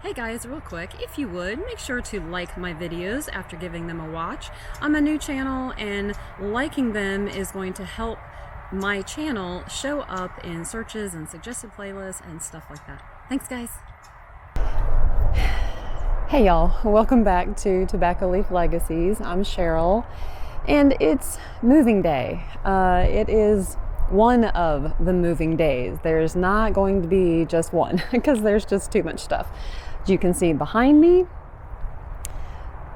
Hey guys, real quick, if you would, make sure to like my videos after giving them a watch. I'm a new channel and liking them is going to help my channel show up in searches and suggested playlists and stuff like that. Thanks guys. Hey y'all, welcome back to Tobacco Leaf Legacies. I'm Cheryl and it's moving day. It is one of the moving days. There's not going to be just one because there's just too much stuff. As you can see behind me,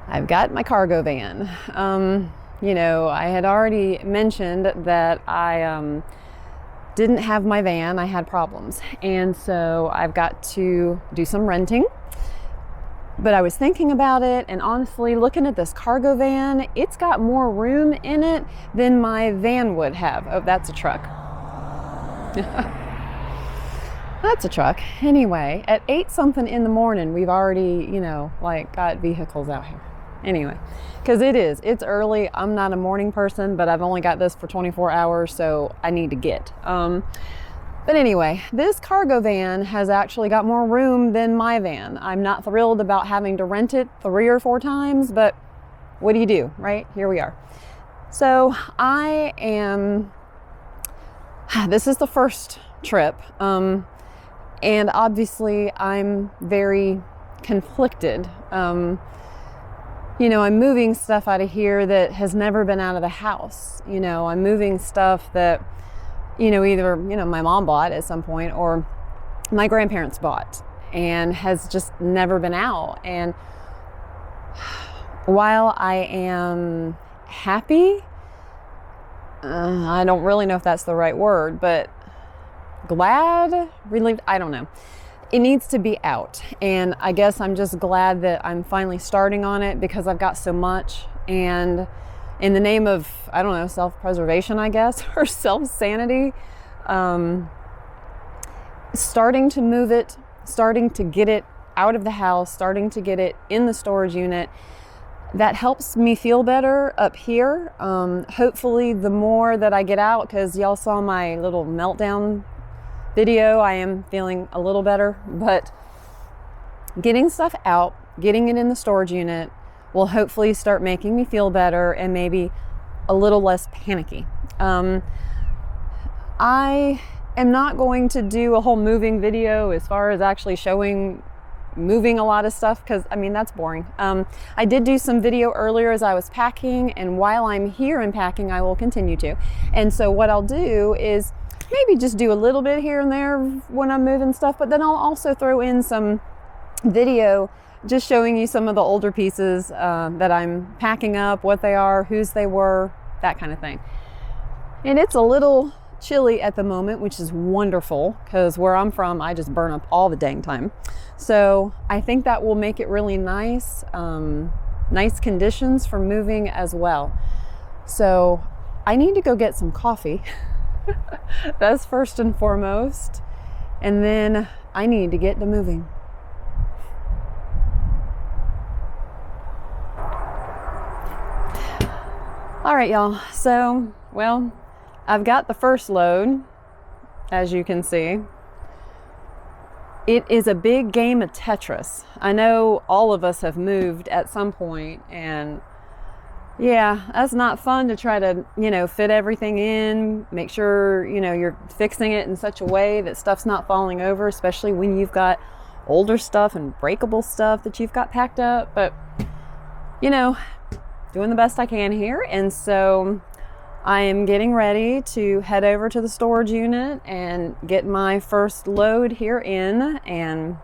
I've got my cargo van. You know, I had already mentioned that I didn't have my van. I had problems. And so I've got to do some renting. But I was thinking about it, and honestly, looking at this cargo van, it's got more room in it than my van would have. Oh, that's a truck. That's a truck. Anyway, at 8 something in the morning, we've already, you know, like got vehicles out here. Anyway, because it's early. I'm not a morning person, but I've only got this for 24 hours, so I need to get. But anyway, this cargo van has actually got more room than my van. I'm not thrilled about having to rent it 3 or 4 times, but what do you do, right? Here we are. So this is the first trip. And obviously I'm very conflicted. You know, I'm moving stuff out of here that has never been out of the house. You know, I'm moving stuff that, you know, either, you know, my mom bought at some point or my grandparents bought and has just never been out. And while I am happy, I don't really know if that's the right word, but glad, relieved, I don't know. It needs to be out. And I guess I'm just glad that I'm finally starting on it because I've got so much. And in the name of, I don't know, self-preservation, I guess, or self-sanity, starting to move it, starting to get it out of the house, starting to get it in the storage unit, that helps me feel better up here. Hopefully the more that I get out, because y'all saw my little meltdown video, I am feeling a little better, but getting stuff out, getting it in the storage unit will hopefully start making me feel better and maybe a little less panicky. I am not going to do a whole moving video as far as actually showing moving a lot of stuff, because I mean that's boring. I did do some video earlier as I was packing, and while I'm here and packing I will continue to. And so what I'll do is maybe just do a little bit here and there when I'm moving stuff, but then I'll also throw in some video just showing you some of the older pieces that I'm packing up, what they are, whose they were, that kind of thing. And it's a little chilly at the moment, which is wonderful because where I'm from, I just burn up all the dang time. So I think that will make it really nice, nice conditions for moving as well. So I need to go get some coffee. That's first and foremost. And then I need to get to moving. All right, y'all. So, well, I've got the first load, as you can see. It is a big game of Tetris. I know all of us have moved at some point, and yeah, that's not fun to try to, you know, fit everything in, make sure, you know, you're fixing it in such a way that stuff's not falling over, especially when you've got older stuff and breakable stuff that you've got packed up. But, you know, doing the best I can here. And so I am getting ready to head over to the storage unit and get my first load here in. And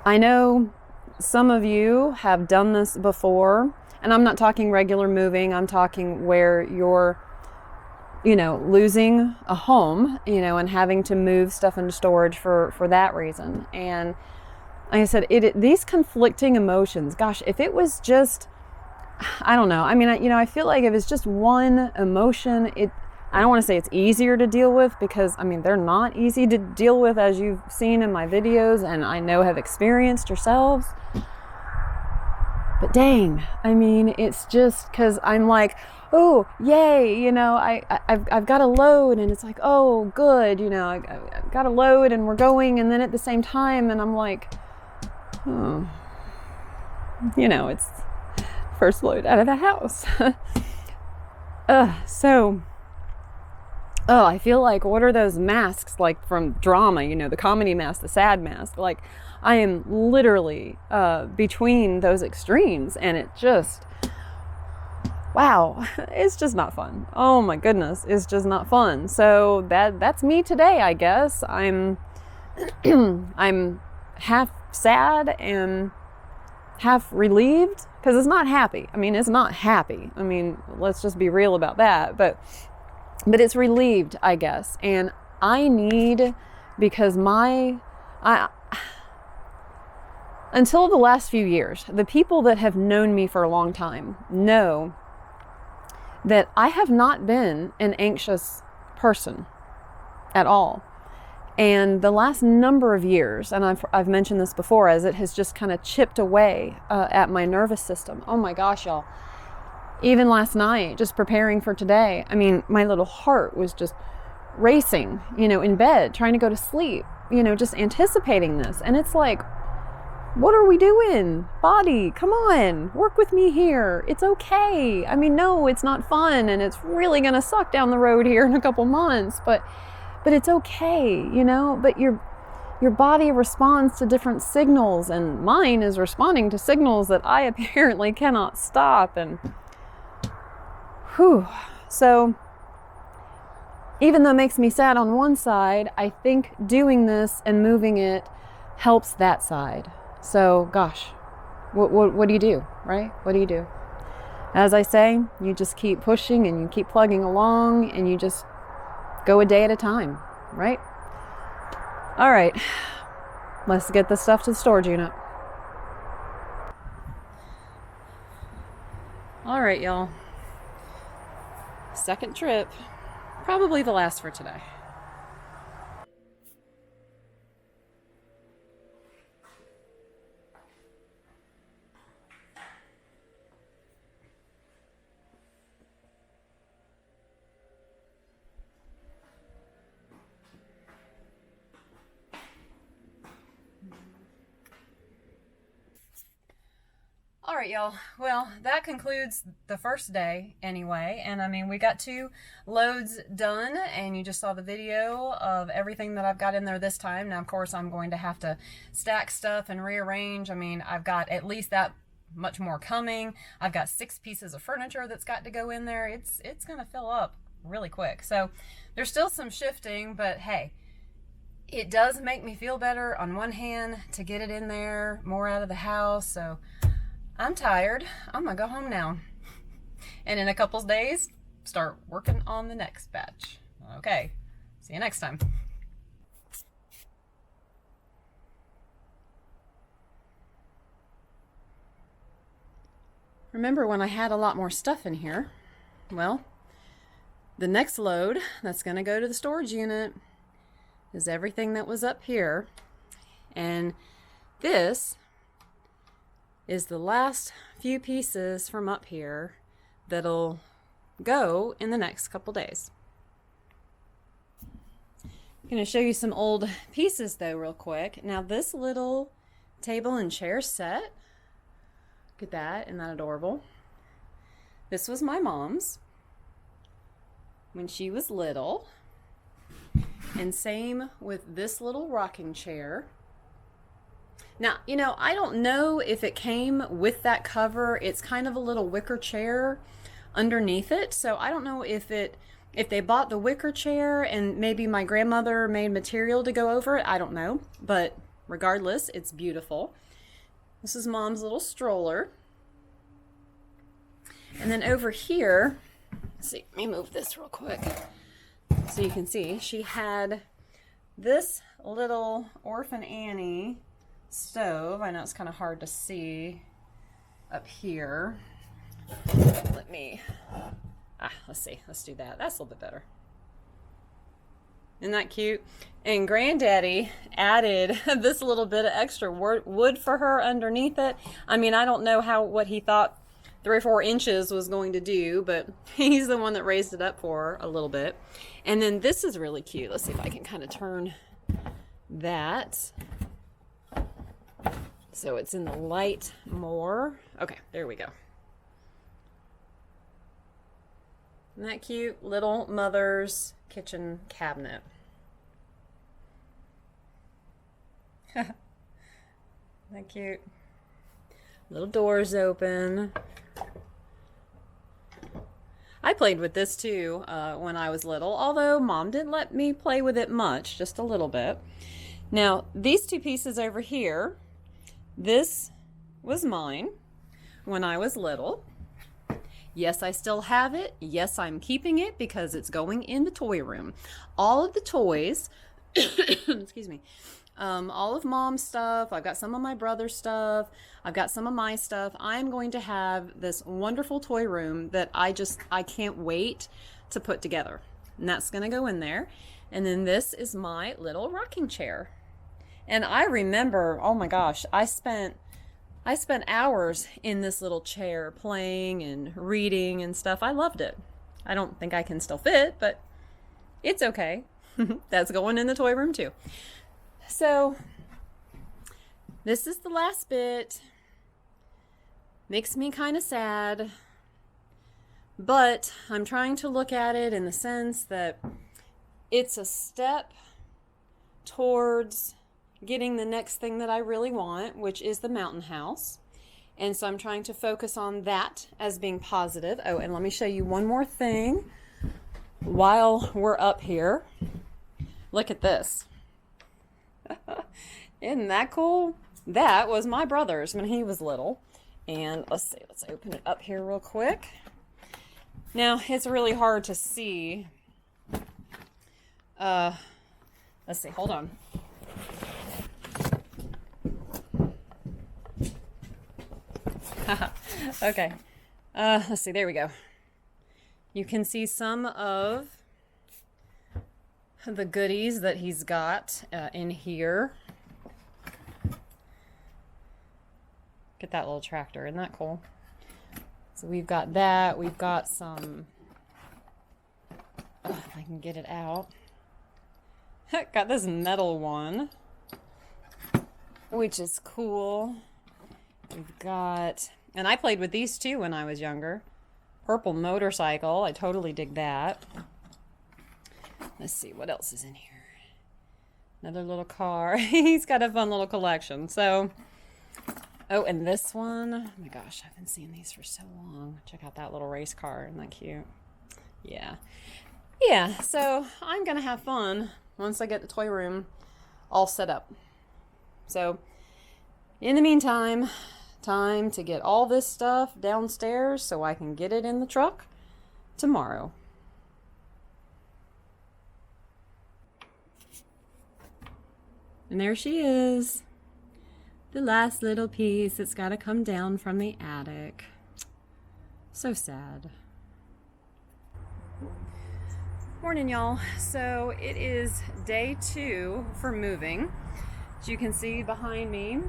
I know some of you have done this before, and I'm not talking regular moving. I'm talking where you're, you know, losing a home, you know, and having to move stuff into storage for that reason. And like I said, these conflicting emotions, gosh, if it was just, I don't know. I mean, you know, I feel like if it's just one emotion, I don't want to say it's easier to deal with, because I mean, they're not easy to deal with, as you've seen in my videos and I know have experienced yourselves. But dang, I mean, it's just because I'm like, oh, yay, you know, I've got a load, and it's like, oh, good, you know, I've got a load and we're going. And then at the same time, and I'm like, oh, you know, it's first load out of the house. I feel like, what are those masks like from drama, you know, the comedy mask, the sad mask? Like, I am literally between those extremes, and it just, wow, it's just not fun. Oh my goodness, it's just not fun. So that's me today, I guess. I'm I'm half sad and half relieved, because it's not happy. I mean, it's not happy. I mean, let's just be real about that. But it's relieved, I guess. And I need, because until the last few years, the people that have known me for a long time know that I have not been an anxious person at all. And the last number of years, and I've mentioned this before, as it has just kind of chipped away at my nervous system. Oh my gosh, y'all. Even last night, just preparing for today, I mean, my little heart was just racing, you know, in bed, trying to go to sleep, you know, just anticipating this. And it's like, what are we doing? Body, come on, work with me here. It's okay. I mean, no, it's not fun, and it's really going to suck down the road here in a couple months, but it's okay, you know. But your body responds to different signals, and mine is responding to signals that I apparently cannot stop. And so even though it makes me sad on one side, I think doing this and moving it helps that side. So gosh, what do you do, right? What do you do? As I say, you just keep pushing and you keep plugging along, and you just go a day at a time, right? All right, let's get this stuff to the storage unit. All right, y'all. Second trip, probably the last for today. All right, y'all. Well, that concludes the first day anyway. And I mean, we got 2 loads done, and you just saw the video of everything that I've got in there this time. Now, of course, I'm going to have to stack stuff and rearrange. I mean, I've got at least that much more coming. I've got 6 pieces of furniture that's got to go in there. It's going to fill up really quick. So there's still some shifting, but hey, it does make me feel better on one hand to get it in there, more out of the house. So I'm tired. I'm gonna go home now. And in a couple days, start working on the next batch. Okay, see you next time. Remember when I had a lot more stuff in here? Well, the next load that's gonna go to the storage unit is everything that was up here. And this is the last few pieces from up here that'll go in the next couple days. I'm going to show you some old pieces though real quick. Now this little table and chair set, look at that, isn't that adorable? This was my mom's when she was little, and same with this little rocking chair. Now, you know, I don't know if it came with that cover. It's kind of a little wicker chair underneath it. So I don't know if they bought the wicker chair and maybe my grandmother made material to go over it. I don't know. But regardless, it's beautiful. This is Mom's little stroller. And then over here, let's see, let me move this real quick so you can see. She had this little Orphan Annie stove. I know it's kind of hard to see up here. Let's see, let's do that. That's a little bit better. Isn't that cute? And Granddaddy added this little bit of extra wood for her underneath it. I mean, I don't know what he thought 3 or 4 inches was going to do, but he's the one that raised it up for her a little bit. And then this is really cute. Let's see if I can kind of turn that so it's in the light more. Okay, there we go. Isn't that cute? Little Mother's kitchen cabinet. Isn't that cute? Little doors open. I played with this too when I was little, although Mom didn't let me play with it much, just a little bit. Now, these 2 pieces over here, this was mine when I was little. Yes, I still have it. Yes, I'm keeping it because it's going in the toy room. All of the toys, excuse me, all of Mom's stuff. I've got some of my brother's stuff. I've got some of my stuff. I'm going to have this wonderful toy room that I can't wait to put together. And that's going to go in there. And then this is my little rocking chair. And I remember, oh my gosh, I spent hours in this little chair playing and reading and stuff. I loved it. I don't think I can still fit, but it's okay. That's going in the toy room too. So this is the last bit. Makes me kind of sad, but I'm trying to look at it in the sense that it's a step towards getting the next thing that I really want, which is the mountain house. And so I'm trying to focus on that as being positive. Oh, and let me show you one more thing while we're up here. Look at this. Isn't that cool? That was my brother's when he was little. And let's open it up here real quick. Now, it's really hard to see. Let's see, hold on. Okay. Let's see, there we go. You can see some of the goodies that he's got in here. Get that little tractor, isn't that cool? So we've got that. We've got some, if I can get it out. Got this metal one, which is cool. We've got, and I played with these too when I was younger. Purple motorcycle. I totally dig that. Let's see, what else is in here? Another little car. He's got a fun little collection. So, oh, and this one. Oh my gosh, I've been seeing these for so long. Check out that little race car. Isn't that cute? Yeah. Yeah, so I'm going to have fun once I get the toy room all set up. So, in the meantime, time to get all this stuff downstairs so I can get it in the truck tomorrow. And there she is. The last little piece that's got to come down from the attic. So sad. Morning, y'all. So it is day 2 for moving. As you can see behind me,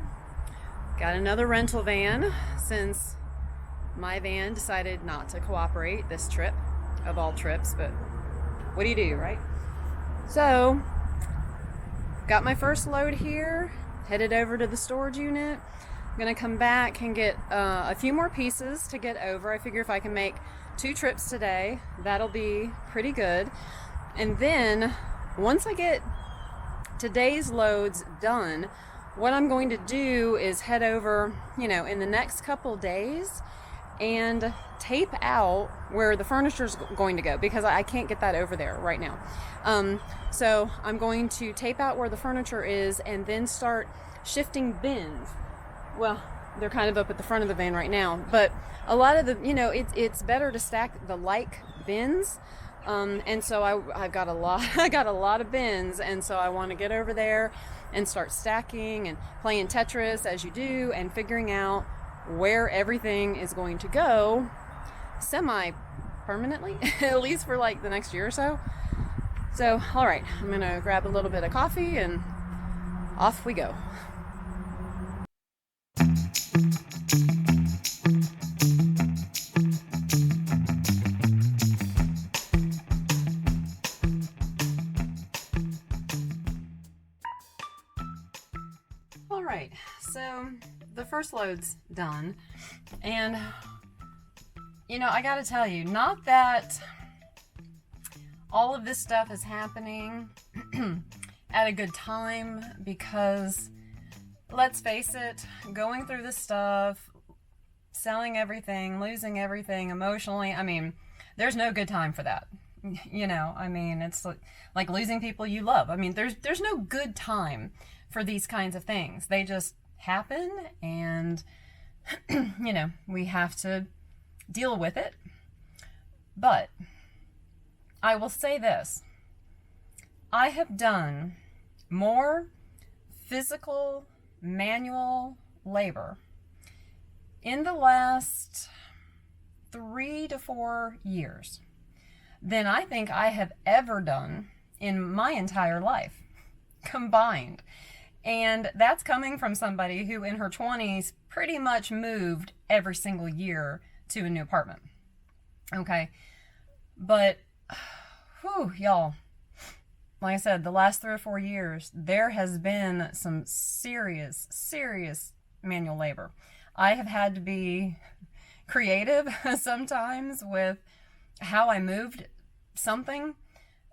got another rental van since my van decided not to cooperate this trip, of all trips, but what do you do, right? So, got my first load here, headed over to the storage unit. I'm gonna come back and get a few more pieces to get over. I figure if I can make 2 trips today, that'll be pretty good. And then, once I get today's loads done, what I'm going to do is head over, in the next couple days and tape out where the furniture's going to go, because I can't get that over there right now. So I'm going to tape out where the furniture is and then start shifting bins. Well, they're kind of up at the front of the van right now, but a lot of the, it's better to stack the like bins. And so I've got I got a lot of bins, and so I want to get over there and start stacking and playing Tetris as you do, and figuring out where everything is going to go semi-permanently, at least for like the next year or so. So, all right, I'm gonna grab a little bit of coffee and off we go. All right, so the first load's done, and you know, I gotta tell you, not that all of this stuff is happening at a good time, because let's face it, going through this stuff, selling everything, losing everything emotionally, I mean, there's no good time for that. You know, I mean, it's like losing people you love. I mean, there's no good time for these kinds of things. They just happen, and you know, we have to deal with it. But I will say this: I have done more physical manual labor in the last 3 to 4 years than I think I have ever done in my entire life combined. And that's coming from somebody who in her 20s pretty much moved every single year to a new apartment. Okay. But, whew, y'all, like I said, the last 3 or 4 years, there has been some serious manual labor. I have had to be creative sometimes with how I moved something.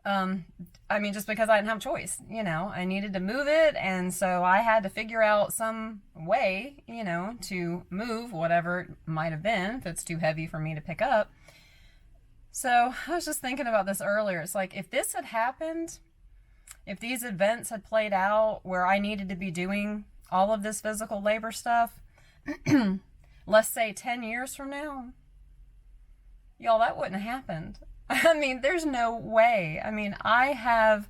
I mean, just because I didn't have a choice, you know, I needed to move it. And so I had to figure out some way, you know, to move whatever it might have been, if it's too heavy for me to pick up. So I was just thinking about this earlier. It's like, if this had happened, if these events had played out where I needed to be doing all of this physical labor stuff, let's say 10 years from now, y'all, that wouldn't have happened. I mean, there's no way. I mean, I have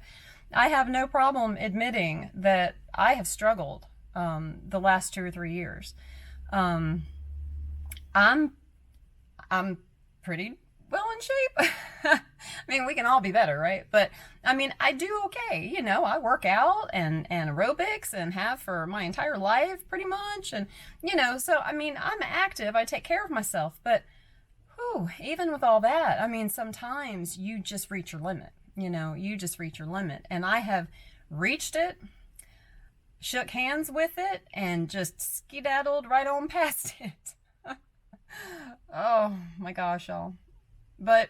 no problem admitting that I have struggled the last 2 or 3 years. I'm pretty well in shape. I mean, we can all be better, right? But I mean, I do okay. You know, I work out and aerobics and have for my entire life pretty much. And, you know, so I mean, I'm active. I take care of myself. But whew, even with all that, I mean, sometimes you just reach your limit. You know, you just reach your limit. And I have reached it, shook hands with it, and just skedaddled right on past it. Oh my gosh, y'all. But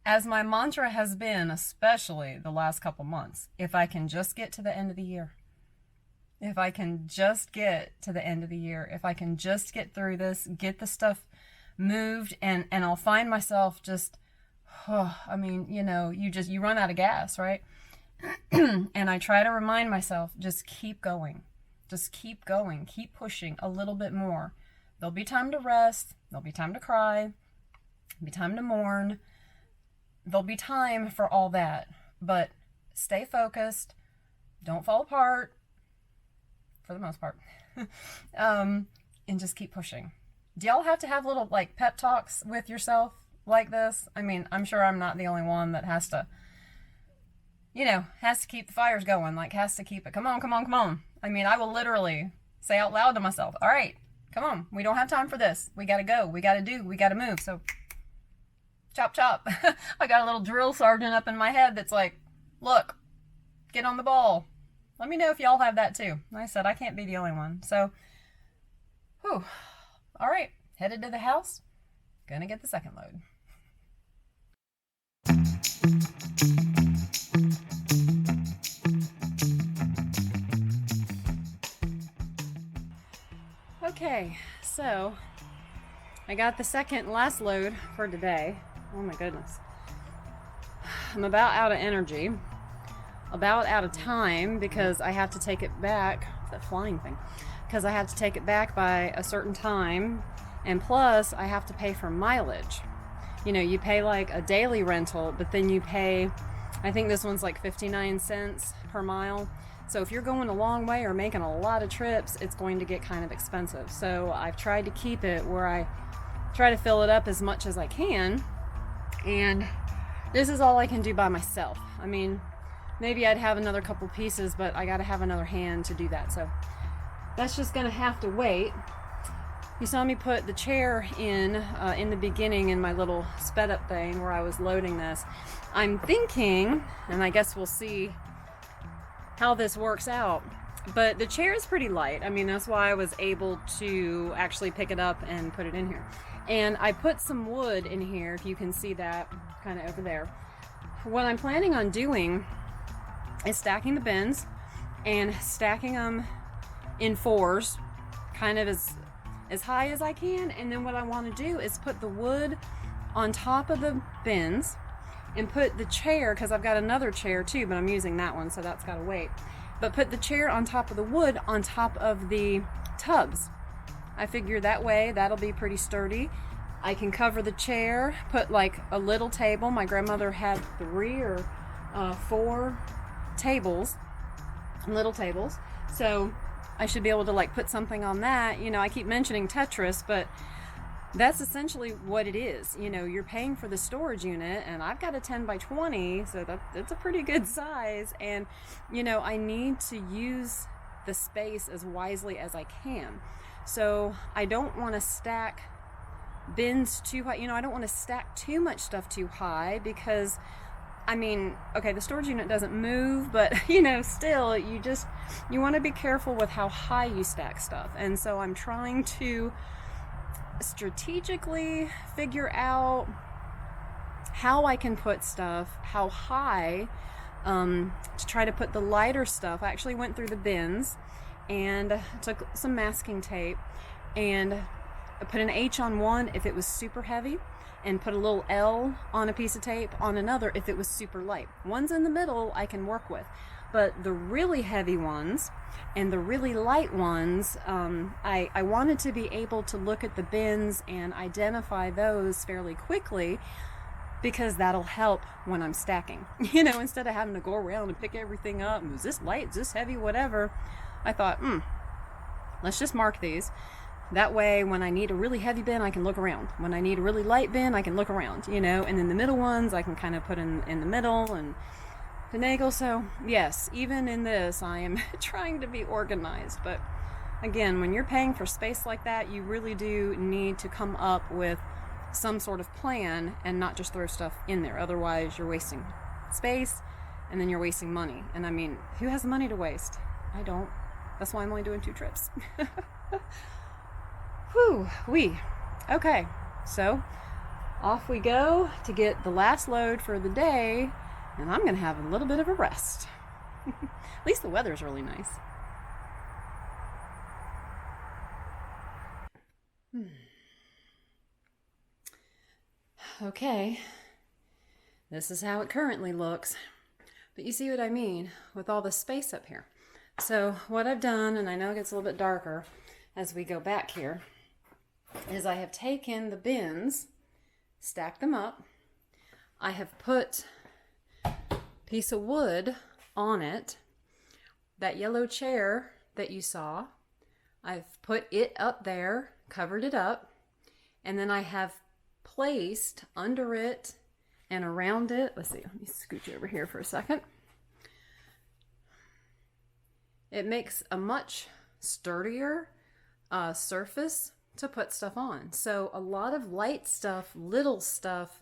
as my mantra has been, especially the last couple months, if I can just get to the end of the year, if I can just get to the end of the year, if I can just get through this, get the stuff moved, and I'll find myself just, oh, I mean, you know, you run out of gas, right? And I try to remind myself, just keep going, keep pushing a little bit more. There'll be time to rest, there'll be time to cry, there'll be time to mourn, there'll be time for all that, but stay focused, don't fall apart, for the most part, and just keep pushing. Do y'all have to have little like pep talks with yourself like this? I mean, I'm sure I'm not the only one that has to, you know, has to keep the fires going, like has to keep it. Come on. I mean, I will literally say out loud to myself, all right, come on, we don't have time for this. We got to go, we got to move. So chop. I got a little drill sergeant up in my head that's like, look, get on the ball. Let me know if y'all have that too. Like I said, I can't be the only one. So, whew. All right, headed to the house. Gonna get the second load. Okay, so I got the second last load for today. Oh my goodness. I'm about out of energy, about out of time, because I have to take it back. That flying thing. Because I have to take it back by a certain time, and plus I have to pay for mileage. You know, you pay like a daily rental, but then you pay, I think this one's like 59 cents per mile. So if you're going a long way or making a lot of trips, it's going to get kind of expensive. So I've tried to keep it where I try to fill it up as much as I can, and this is all I can do by myself. I mean, maybe I'd have another couple pieces, but I gotta have another hand to do that. So that's just gonna have to wait. You saw me put the chair in the beginning in my little sped up thing where I was loading this. I'm thinking, and I guess we'll see how this works out, but the chair is pretty light. I mean, that's why I was able to actually pick it up and put it in here. And I put some wood in here, if you can see that kind of over there. What I'm planning on doing is stacking the bins and stacking them in fours, kind of as high as I can. And then what I want to do is put the wood on top of the bins and put the chair, because I've got another chair too, but I'm using that one, so that's got to wait. But put the chair on top of the wood on top of the tubs. I figure that way that'll be pretty sturdy. I can cover the chair, put like a little table. My grandmother had 3 or 4 tables, little tables. So I should be able to like put something on that. You know, I keep mentioning Tetris, but that's essentially what it is. You know, you're paying for the storage unit, and I've got a 10 by 20, so that's a pretty good size. And, you know, I need to use the space as wisely as I can. So I don't want to stack bins too high. You know, I don't want to stack too much stuff too high because, I mean, okay, the storage unit doesn't move, but, you know, still, you want to be careful with how high you stack stuff. And so I'm trying to strategically figure out how I can put stuff, how high, to try to put the lighter stuff. I actually went through the bins and took some masking tape and I put an H on one if it was super heavy, and put a little L on a piece of tape on another if it was super light. Ones in the middle I can work with, but the really heavy ones and the really light ones, I wanted to be able to look at the bins and identify those fairly quickly, because that'll help when I'm stacking. You know, instead of having to go around and pick everything up, is this light, is this heavy, whatever, I thought, let's just mark these. That way, when I need a really heavy bin, I can look around. When I need a really light bin, I can look around, you know, and then the middle ones I can kind of put in the middle and finagle. So yes, even in this, I am trying to be organized. But again, when you're paying for space like that, you really do need to come up with some sort of plan and not just throw stuff in there. Otherwise, you're wasting space and then you're wasting money. And I mean, who has the money to waste? I don't. That's why I'm only doing 2 trips. Whew, okay, so off we go to get the last load for the day, and I'm gonna have a little bit of a rest. At least the weather's really nice. Okay, this is how it currently looks, but you see what I mean with all the space up here. So what I've done, and I know it gets a little bit darker as we go back here, is I have taken the bins, stacked them up. I have put a piece of wood on it. That yellow chair that you saw, I've put it up there, covered it up, and then I have placed under it and around it, let's see, let me scooch over here for a second. It makes a much sturdier surface to put stuff on. So a lot of light stuff, little stuff,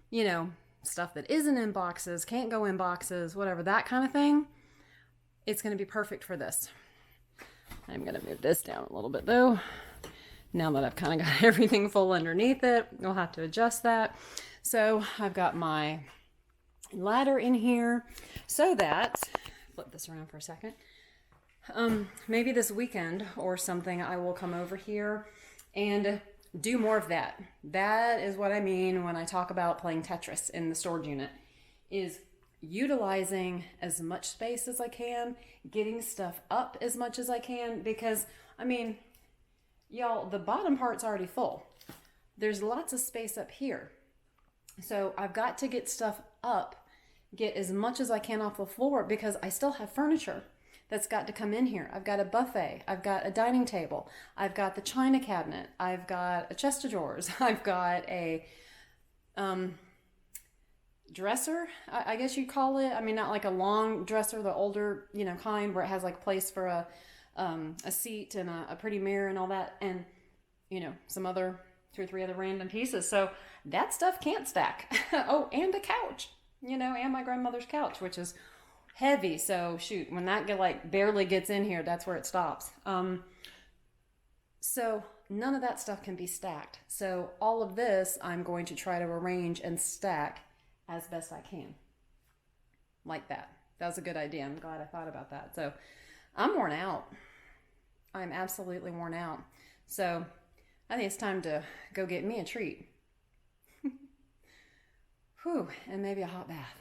you know, stuff that isn't in boxes, can't go in boxes, whatever, that kind of thing, it's going to be perfect for this. I'm going to move this down a little bit though. Now that I've kind of got everything full underneath it, you'll have to adjust that. So I've got my ladder in here so that, flip this around for a second, maybe this weekend or something I will come over here and do more of that. That is what I mean when I talk about playing Tetris in the storage unit, is utilizing as much space as I can, getting stuff up as much as I can, because I mean, y'all, the bottom part's already full. There's lots of space up here. So I've got to get stuff up, get as much as I can off the floor, because I still have furniture that's got to come in here. I've got a buffet, I've got a dining table, I've got the china cabinet, I've got a chest of drawers, I've got a, dresser, I guess you'd call it. I mean, not like a long dresser, the older, kind where it has like place for a seat and a pretty mirror and all that, and some other 2 or 3 other random pieces. So that stuff can't stack. Oh, and a couch, and my grandmother's couch, which is heavy. So shoot, when that barely gets in here, that's where it stops. So none of that stuff can be stacked. So all of this I'm going to try to arrange and stack as best I can. Like that. That was a good idea. I'm glad I thought about that. So I'm worn out. I'm absolutely worn out. So I think it's time to go get me a treat. Whew, and maybe a hot bath.